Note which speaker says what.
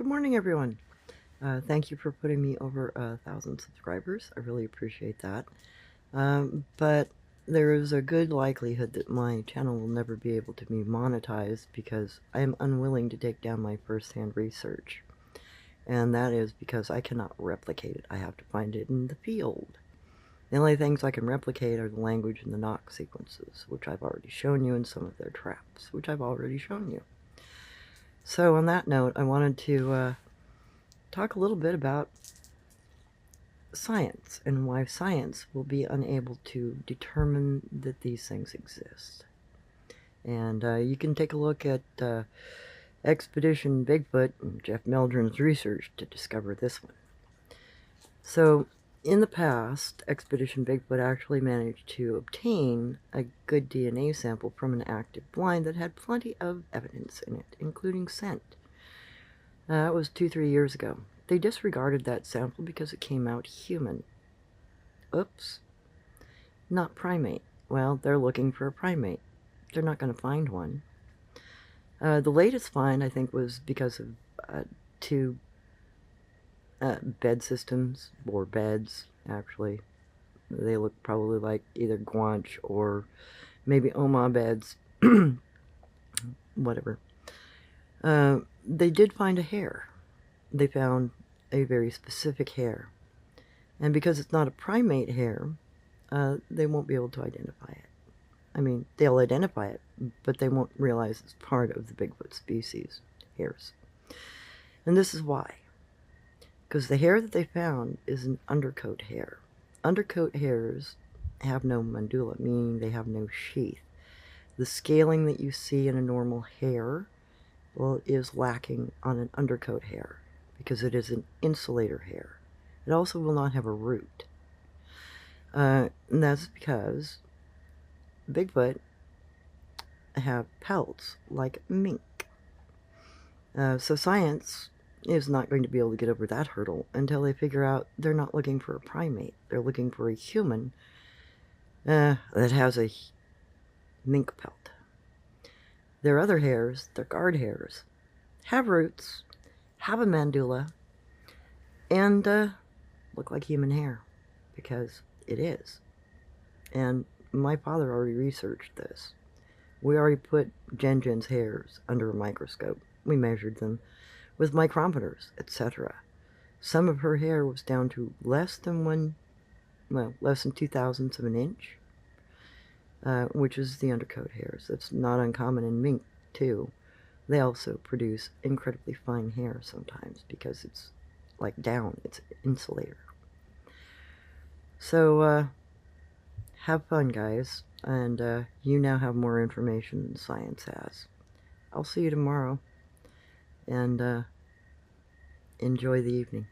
Speaker 1: Good morning, everyone. Thank you for putting me over 1,000 subscribers. I really appreciate that. But there is a good likelihood that my channel will never be able to be monetized because I am unwilling to take down my first-hand research. And that is because I cannot replicate it. I have to find it in the field. The only things I can replicate are the language and the knock sequences, which I've already shown you in some of their traps, which I've already shown you. So on that note, I wanted to talk a little bit about science and why science will be unable to determine that these things exist. And you can take a look at Expedition Bigfoot and Jeff Meldrum's research to discover this one. So in the past, Expedition Bigfoot actually managed to obtain a good DNA sample from an active blind that had plenty of evidence in it, including scent. That was 2-3 years ago. They disregarded that sample because it came out human. Oops. Not primate. Well, they're looking for a primate. They're not going to find one. The latest find, I think, was because of two bed systems, or beds, actually. They look probably like either guanche or maybe Oma beds. Whatever. They did find a hair. They found a very specific hair. And because it's not a primate hair, they won't be able to identify it. I mean, they'll identify it, but they won't realize it's part of the Bigfoot species hairs. And this is why. Because the hair that they found is an undercoat hair. Undercoat hairs have no mandula, meaning they have no sheath. The scaling that you see in a normal hair, well, is lacking on an undercoat hair because it is an insulator hair. It also will not have a root. And that's because Bigfoot have pelts like mink. So science is not going to be able to get over that hurdle until they figure out they're not looking for a primate. They're looking for a human that has a mink pelt. Their other hairs, their guard hairs, have roots, have a mandula, and look like human hair, because it is. And my father already researched this. We already put Jen's hairs under a microscope. We measured them with micrometers, etc. Some of her hair was down to less than 2/1000ths of an inch, which is the undercoat hairs. That's not uncommon in mink, too. They also produce incredibly fine hair sometimes because it's like down, it's an insulator. So, have fun, guys, and you now have more information than science has. I'll see you tomorrow, and enjoy the evening.